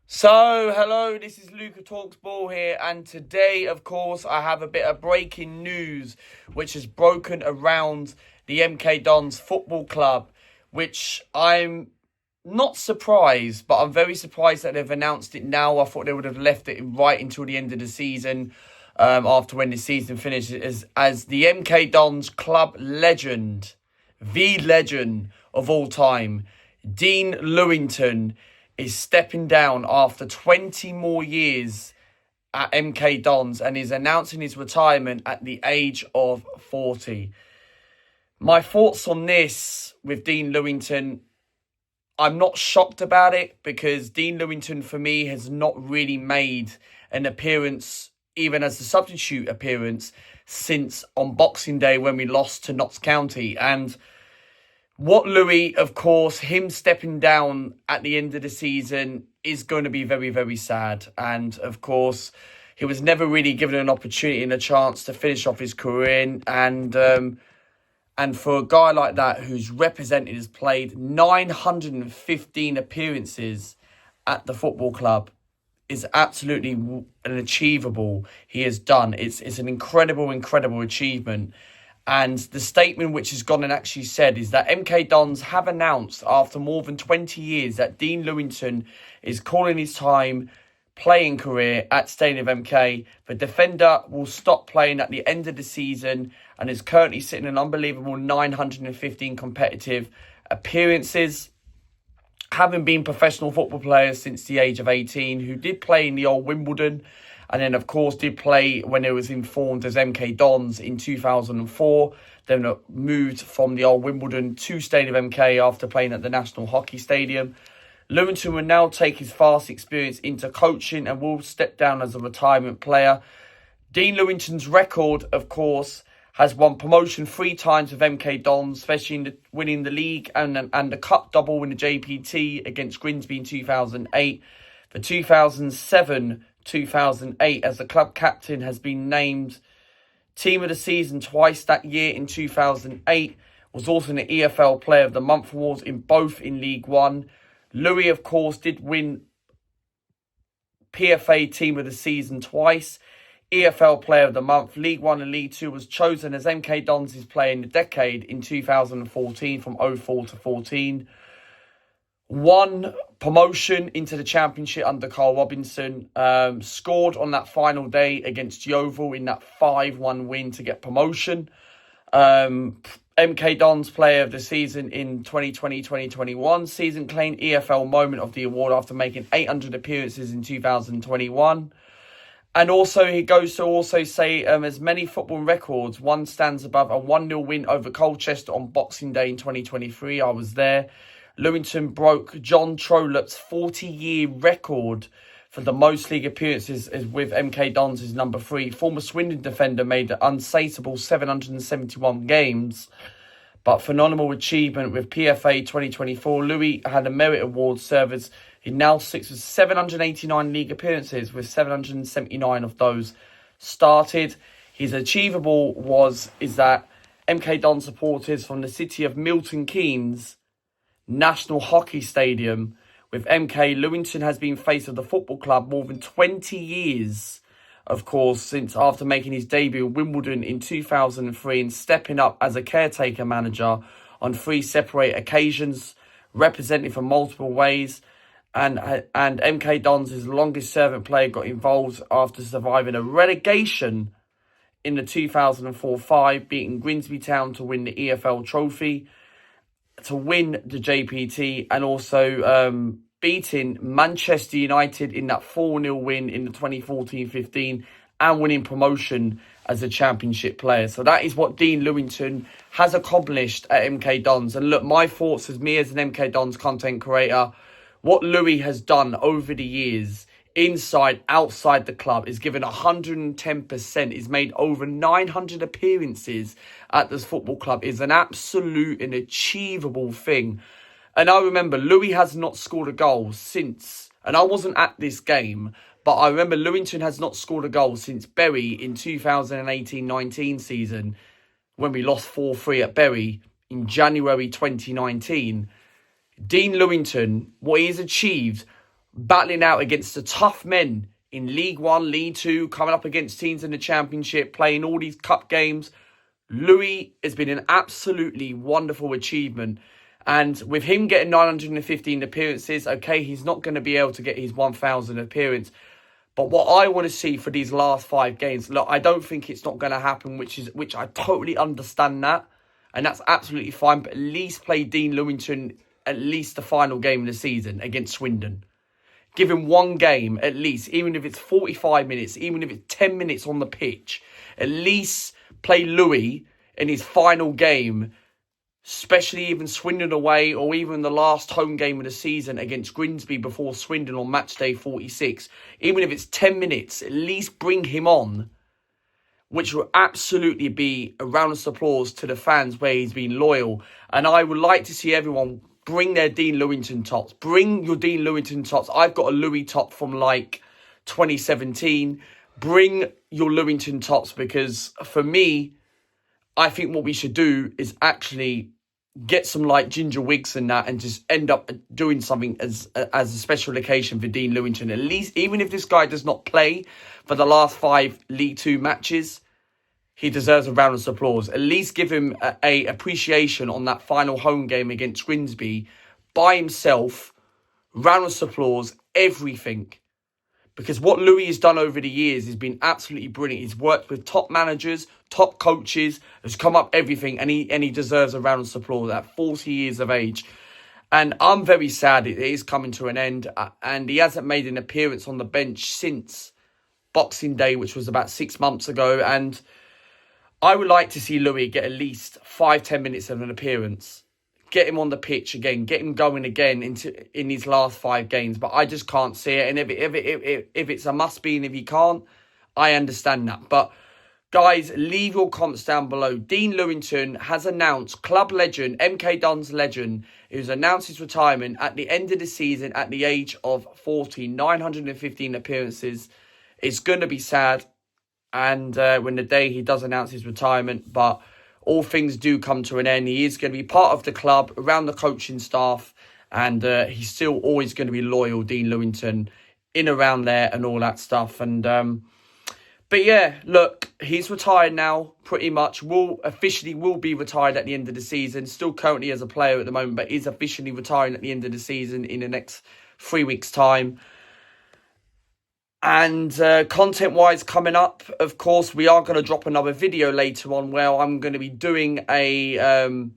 So, hello, this is Luca Talks Ball here, and today, of course, I have a bit of breaking news which has broken around the MK Dons Football Club, which I'm not surprised, but I'm very surprised that they've announced it now. I thought they would have left it right until the end of the season, after when the season finishes, as the MK Dons club legend, the legend of all time, Dean Lewington, is stepping down after 20 more years at MK Dons and is announcing his retirement at the age of 40. My thoughts on this with Dean Lewington, I'm not shocked about it because Dean Lewington for me has not really made an appearance, even as a substitute appearance, since on Boxing Day when we lost to Notts County. And what Louis, of course, him stepping down at the end of the season is going to be very, very sad. And, of course, he was never really given an opportunity and a chance to finish off his career. And for a guy like that who's represented, has played 915 appearances at the football club, is absolutely an achievable he has done. It's an incredible achievement. And the statement which has gone and actually said is that MK Dons have announced after more than 20 years that Dean Lewington is calling his time playing career at Stadium MK. The defender will stop playing at the end of the season and is currently sitting an unbelievable 915 competitive appearances, having been professional football players since the age of 18, who did play in the old Wimbledon, and then, of course, did play when it was informed as MK Dons in 2004. Then moved from the old Wimbledon to Stadium MK after playing at the National Hockey Stadium. Lewington will now take his vast experience into coaching and will step down as a retirement player. Dean Lewington's record, of course, has won promotion 3 times with MK Dons, especially in winning the league and the cup double in the JPT against Grimsby in 2008. For 2007-2008, as the club captain, has been named Team of the Season twice that year in 2008, was also in the EFL Player of the Month awards in both in League One. Louis, of course, did win PFA Team of the Season twice, EFL Player of the Month, League One and League Two, was chosen as MK Dons' Player in the Decade in 2014 from 04 to 14. Won promotion into the Championship under Carl Robinson. Scored on that final day against Yeovil in that 5-1 win to get promotion. MK Dons Player of the Season in 2020-2021 season, claimed EFL Moment of the Award after making 800 appearances in 2021. And also, he goes to also say, as many football records, one stands above a 1-0 win over Colchester on Boxing Day in 2023. I was there. Lewington broke John Trollope's 40-year record for the most league appearances with MK Dons is number 3. Former Swindon defender made an unsatiable 771 games. But phenomenal achievement with PFA 2024. Louis had a merit award service. He now sits with 789 league appearances, with 779 of those started. His achievable is that MK Don supporters from the city of Milton Keynes National Hockey Stadium with MK Lewington has been face of the football club more than 20 years, of course, since after making his debut at Wimbledon in 2003 and stepping up as a caretaker manager on 3 separate occasions, representing for multiple ways. And MK Dons' longest serving player got involved after surviving a relegation in the 2004-5, beating Grimsby Town to win the EFL trophy, to win the JPT, and also beating Manchester United in that 4-0 win in the 2014-15 and winning promotion as a championship player. So that is what Dean Lewington has accomplished at MK Dons. And look, my thoughts as me as an MK Dons content creator, what Louis has done over the years, inside, outside the club, is given 110%. He's made over 900 appearances at this football club. Is an absolute and achievable thing. And I remember Louis has not scored a goal since, and I wasn't at this game, but I remember Lewington has not scored a goal since Bury in 2018-19 season, when we lost 4-3 at Bury in January 2019. Dean Lewington, what he's achieved, battling out against the tough men in League One, League Two, coming up against teams in the Championship, playing all these cup games. Louis has been an absolutely wonderful achievement. And with him getting 915 appearances, okay, he's not going to be able to get his 1,000 appearance. But what I want to see for these last 5 games, look, I don't think it's not going to happen, which I totally understand that. And that's absolutely fine. But at least play Dean Lewington at least the final game of the season against Swindon. Give him one game at least, even if it's 45 minutes, even if it's 10 minutes on the pitch. At least play Louis in his final game, especially even Swindon away, or even the last home game of the season against Grimsby before Swindon on match day 46. Even if it's 10 minutes, at least bring him on, which will absolutely be a round of applause to the fans where he's been loyal. And I would like to see everyone bring their Dean Lewington tops. Bring your Dean Lewington tops. I've got a Louis top from like 2017. Bring your Lewington tops, because for me, I think what we should do is actually get some like ginger wigs and that, and just end up doing something as a special occasion for Dean Lewington. At least, even if this guy does not play for the last 5 League Two matches, he deserves a round of applause. At least give him a appreciation on that final home game against Grimsby by himself. Round of applause, everything. Because what Louis has done over the years has been absolutely brilliant. He's worked with top managers, top coaches, has come up everything, and he deserves a round of applause at 40 years of age. And I'm very sad it is coming to an end, and he hasn't made an appearance on the bench since Boxing Day, which was about 6 months ago. And I would like to see Louis get at least 5-10 minutes of an appearance. Get him on the pitch again. Get him going again in his last 5 games. But I just can't see it. And if it's a must-be, and if he can't, I understand that. But guys, leave your comments down below. Dean Lewington has announced, club legend, MK Dons legend, who's announced his retirement at the end of the season at the age of 40. 915 appearances. It's going to be sad. And when the day he does announce his retirement, but all things do come to an end. He is going to be part of the club, around the coaching staff, and he's still always going to be loyal, Dean Lewington, in around there and all that stuff. And but yeah, look, he's retired now, pretty much. Will be retired at the end of the season. Still currently as a player at the moment, but is officially retiring at the end of the season in the next 3 weeks' time. And content-wise coming up, of course, we are going to drop another video later on where I'm going to be doing a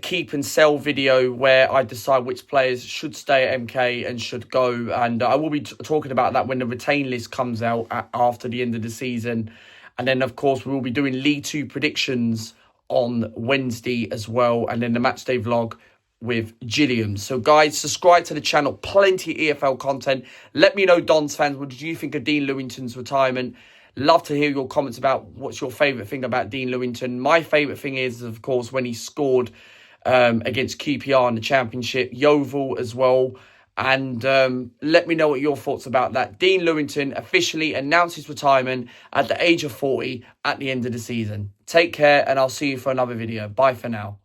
keep and sell video where I decide which players should stay at MK and should go. And I will be talking about that when the retain list comes out after the end of the season. And then, of course, we will be doing League Two predictions on Wednesday as well. And then the matchday vlog with Gilliam. So guys, subscribe to the channel. Plenty of EFL content. Let me know, Dons fans, what did you think of Dean Lewington's retirement? Love to hear your comments about what's your favourite thing about Dean Lewington. My favourite thing is, of course, when he scored against QPR in the Championship. Yeovil as well. And let me know what your thoughts about that. Dean Lewington officially announced his retirement at the age of 40 at the end of the season. Take care, and I'll see you for another video. Bye for now.